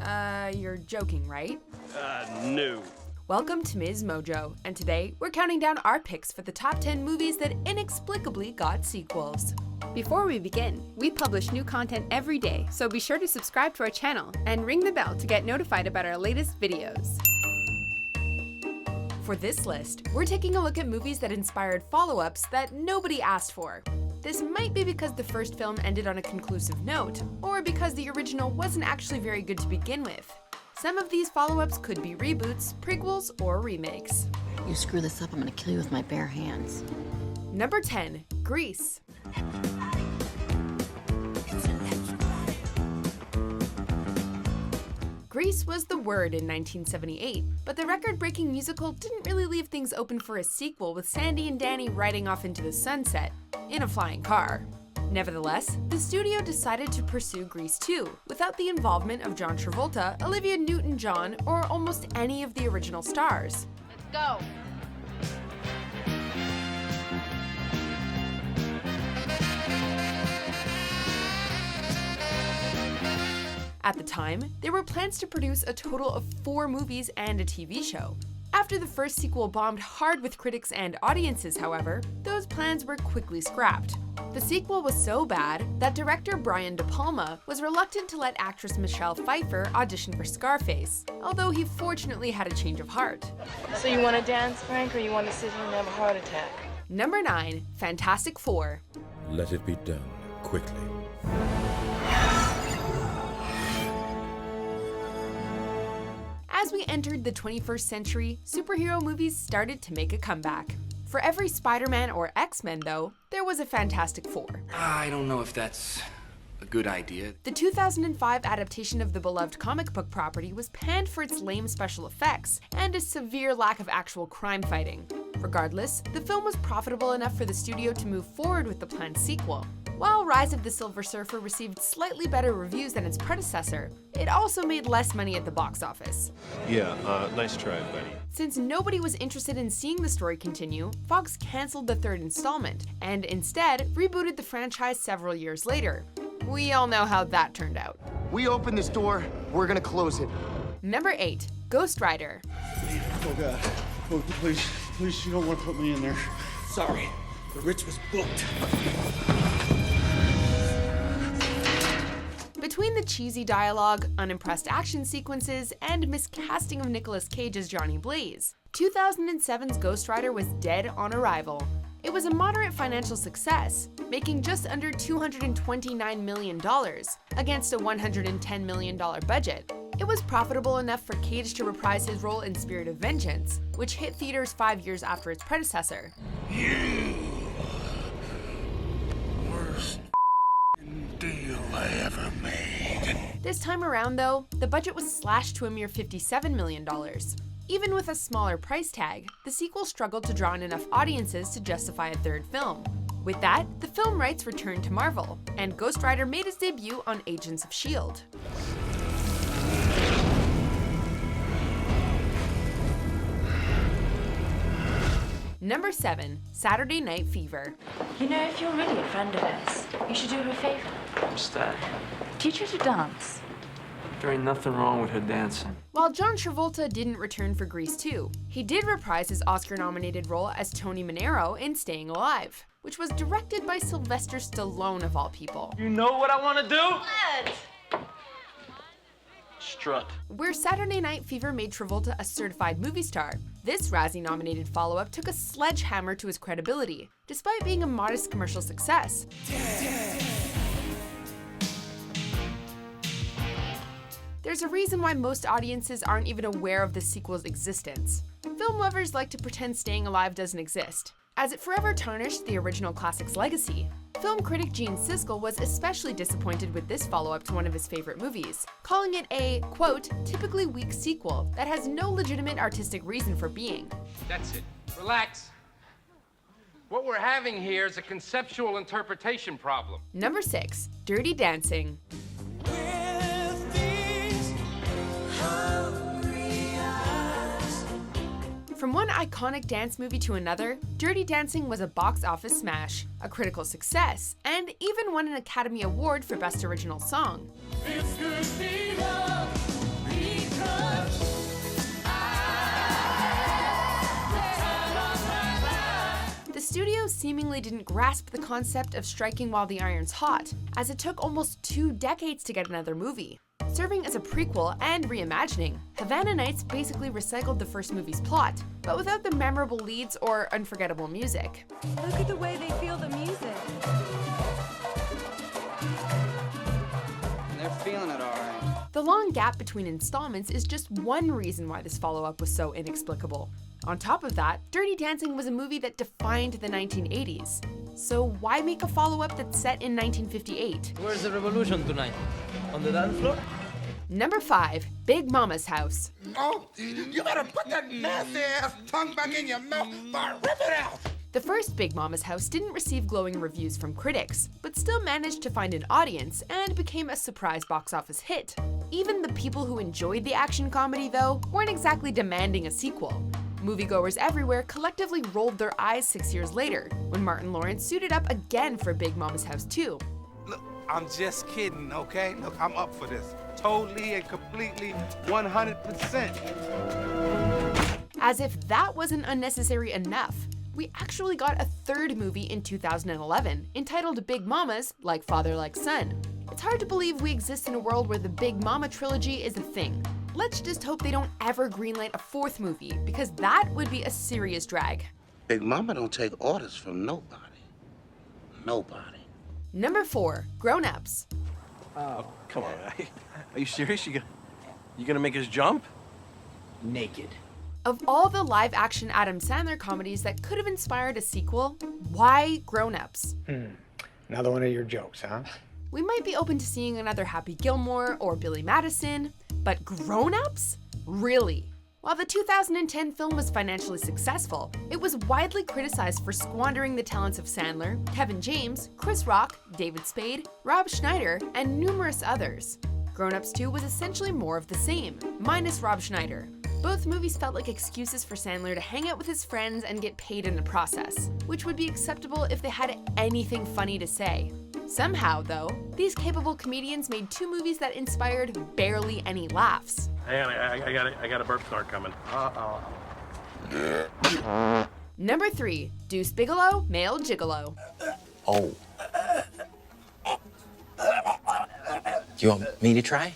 You're joking, right? No. Welcome to MsMojo, and today we're counting down our picks for the top 10 movies that inexplicably got sequels. Before we begin, we publish new content every day, so be sure to subscribe to our channel and ring the bell to get notified about our latest videos. For this list, we're taking a look at movies that inspired follow-ups that nobody asked for. This might be because the first film ended on a conclusive note, or because the original wasn't actually very good to begin with. Some of these follow-ups could be reboots, prequels, or remakes. You screw this up, I'm gonna kill you with my bare hands. Number 10, Grease. Grease was the word in 1978, but the record-breaking musical didn't really leave things open for a sequel, with Sandy and Danny riding off into the sunset in a flying car. Nevertheless, the studio decided to pursue Grease 2 without the involvement of John Travolta, Olivia Newton-John, or almost any of the original stars. Let's go. At the time, there were plans to produce a total of 4 movies and a TV show. After the first sequel bombed hard with critics and audiences, however, those plans were quickly scrapped. The sequel was so bad that director Brian De Palma was reluctant to let actress Michelle Pfeiffer audition for Scarface, although he fortunately had a change of heart. So you want to dance, Frank, or you want to sit here and have a heart attack? Number 9, Fantastic Four. Let it be done quickly. As we entered the 21st century, superhero movies started to make a comeback. For every Spider-Man or X-Men, though, there was a Fantastic Four. I don't know if that's a good idea. The 2005 adaptation of the beloved comic book property was panned for its lame special effects and a severe lack of actual crime fighting. Regardless, the film was profitable enough for the studio to move forward with the planned sequel. While Rise of the Silver Surfer received slightly better reviews than its predecessor, it also made less money at the box office. Yeah, nice try, buddy. Since nobody was interested in seeing the story continue, Fox canceled the third installment, and instead rebooted the franchise several years later. We all know how that turned out. We open this door, we're gonna close it. Number 8, Ghost Rider. Oh God, oh, please, you don't want to put me in there. Sorry, the Ritz was booked. Between the cheesy dialogue, unimpressed action sequences, and miscasting of Nicolas Cage as Johnny Blaze, 2007's Ghost Rider was dead on arrival. It was a moderate financial success, making just under $229 million against a $110 million budget. It was profitable enough for Cage to reprise his role in Spirit of Vengeance, which hit theaters 5 years after its predecessor. Worst deal I ever made. This time around, though, the budget was slashed to a mere $57 million. Even with a smaller price tag, the sequel struggled to draw in enough audiences to justify a third film. With that, the film rights returned to Marvel, and Ghost Rider made his debut on Agents of S.H.I.E.L.D. Number 7, Saturday Night Fever. You know, if you're really a friend of hers, you should do her a favor. What's that? Teach her to dance. There ain't nothing wrong with her dancing. While John Travolta didn't return for Grease 2, he did reprise his Oscar-nominated role as Tony Manero in Staying Alive, which was directed by Sylvester Stallone of all people. You know what I want to do? What? Strut. Where Saturday Night Fever made Travolta a certified movie star, this Razzie-nominated follow-up took a sledgehammer to his credibility, despite being a modest commercial success. There's a reason why most audiences aren't even aware of the sequel's existence. Film lovers like to pretend Staying Alive doesn't exist, as it forever tarnished the original classic's legacy. Film critic Gene Siskel was especially disappointed with this follow-up to one of his favorite movies, calling it a, quote, typically weak sequel that has no legitimate artistic reason for being. That's it. Relax. What we're having here is a conceptual interpretation problem. Number 6, Dirty Dancing. From one iconic dance movie to another, Dirty Dancing was a box office smash, a critical success, and even won an Academy Award for Best Original Song. clearly didn't grasp the concept of striking while the iron's hot, as it took almost 2 decades to get another movie. Serving as a prequel and reimagining, Havana Nights basically recycled the first movie's plot, but without the memorable leads or unforgettable music. Look at the way they feel the music. They're feeling it all right. The long gap between installments is just one reason why this follow-up was so inexplicable. On top of that, Dirty Dancing was a movie that defined the 1980s. So why make a follow-up that's set in 1958? Where's the revolution tonight? On the dance floor? Number 5, Big Mama's House. Oh, you better put that nasty ass tongue back in your mouth or rip it out! The first Big Mama's House didn't receive glowing reviews from critics, but still managed to find an audience and became a surprise box office hit. Even the people who enjoyed the action comedy, though, weren't exactly demanding a sequel. Moviegoers everywhere collectively rolled their eyes 6 years later, when Martin Lawrence suited up again for Big Mama's House 2. Look, I'm just kidding, okay? Look, I'm up for this. Totally and completely, 100%. As if that wasn't unnecessary enough, we actually got a third movie in 2011, entitled Big Mamas, Like Father, Like Son. It's hard to believe we exist in a world where the Big Mama trilogy is a thing. Let's just hope they don't ever greenlight a fourth movie, because that would be a serious drag. Big Mama don't take orders from nobody. Nobody. Number 4, Grown Ups. Oh, come on. Are you serious? You gonna make us jump? Naked. Of all the live-action Adam Sandler comedies that could have inspired a sequel, why Grown Ups? Another one of your jokes, huh? We might be open to seeing another Happy Gilmore or Billy Madison, but Grown Ups? Really? While the 2010 film was financially successful, it was widely criticized for squandering the talents of Sandler, Kevin James, Chris Rock, David Spade, Rob Schneider, and numerous others. Grown Ups 2 was essentially more of the same, minus Rob Schneider. Both movies felt like excuses for Sandler to hang out with his friends and get paid in the process, which would be acceptable if they had anything funny to say. Somehow, though, these capable comedians made 2 movies that inspired barely any laughs. Hang on, I got a burp start coming. Number 3, Deuce Bigalow, Male Gigolo. Oh. You want me to try?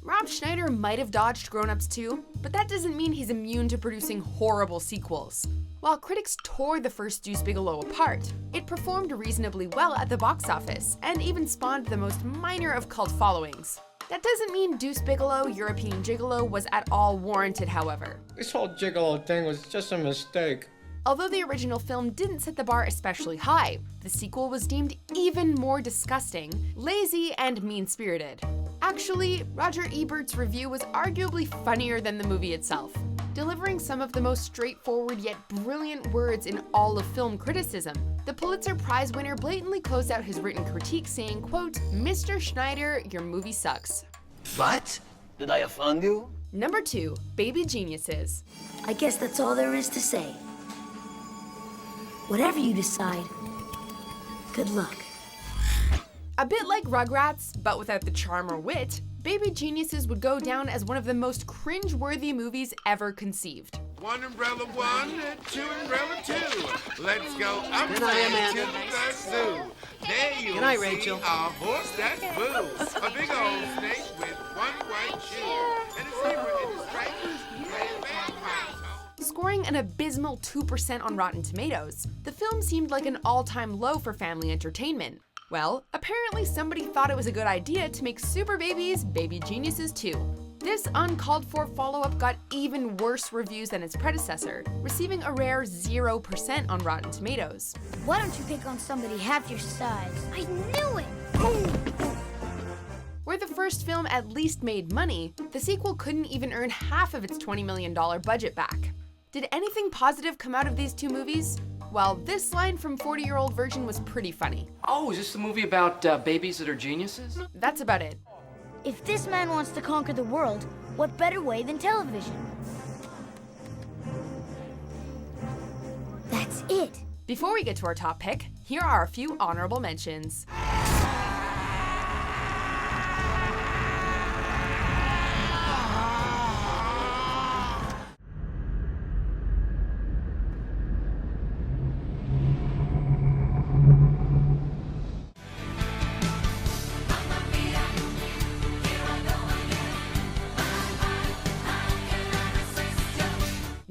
Rob Schneider might have dodged Grown Ups 2, but that doesn't mean he's immune to producing horrible sequels. While critics tore the first Deuce Bigalow apart, it performed reasonably well at the box office and even spawned the most minor of cult followings. That doesn't mean Deuce Bigalow, European Gigolo was at all warranted, however. This whole Gigolo thing was just a mistake. Although the original film didn't set the bar especially high, the sequel was deemed even more disgusting, lazy, and mean-spirited. Actually, Roger Ebert's review was arguably funnier than the movie itself, delivering some of the most straightforward yet brilliant words in all of film criticism. The Pulitzer Prize winner blatantly closed out his written critique saying, quote, "Mr. Schneider, your movie sucks." What? Did I offend you? Number 2, Baby Geniuses. I guess that's all there is to say. Whatever you decide, good luck. A bit like Rugrats, but without the charm or wit, Baby Geniuses would go down as one of the most cringe-worthy movies ever conceived. 1 umbrella 1, 2 umbrella 2. Let's go up to Good night, Amanda. the zoo. There you Good night, see Rachel. a horse that's boo. A big old snake with 1 white shoe. And a zebra in his stripes. Scoring an abysmal 2% on Rotten Tomatoes, the film seemed like an all-time low for family entertainment. Well, apparently somebody thought it was a good idea to make Super Babies Baby Geniuses 2. This uncalled-for follow-up got even worse reviews than its predecessor, receiving a rare 0% on Rotten Tomatoes. Why don't you pick on somebody half your size? I knew it! Where the first film at least made money, the sequel couldn't even earn half of its $20 million budget back. Did anything positive come out of these 2 movies? Well, this line from 40-Year-Old Virgin was pretty funny. Oh, is this the movie about babies that are geniuses? That's about it. If this man wants to conquer the world, what better way than television? That's it. Before we get to our top pick, here are a few honorable mentions.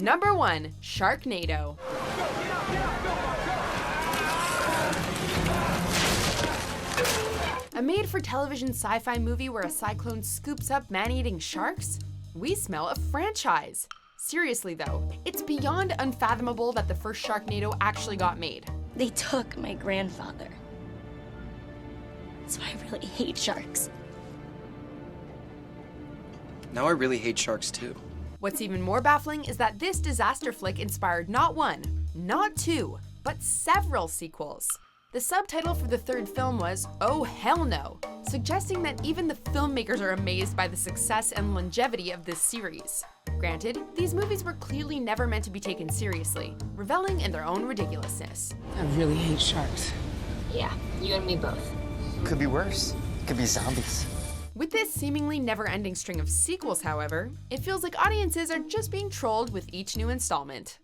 Number 1. Sharknado. A made-for-television sci-fi movie where a cyclone scoops up man-eating sharks? We smell a franchise. Seriously though, it's beyond unfathomable that the first Sharknado actually got made. They took my grandfather. So I really hate sharks. Now I really hate sharks too. What's even more baffling is that this disaster flick inspired not one, not two, but several sequels. The subtitle for the third film was "Oh Hell No," suggesting that even the filmmakers are amazed by the success and longevity of this series. Granted, these movies were clearly never meant to be taken seriously, reveling in their own ridiculousness. I really hate sharks. Yeah, you and me both. Could be worse. Could be zombies. With this seemingly never-ending string of sequels, however, it feels like audiences are just being trolled with each new installment.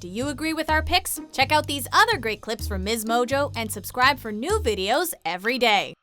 Do you agree with our picks? Check out these other great clips from MsMojo and subscribe for new videos every day.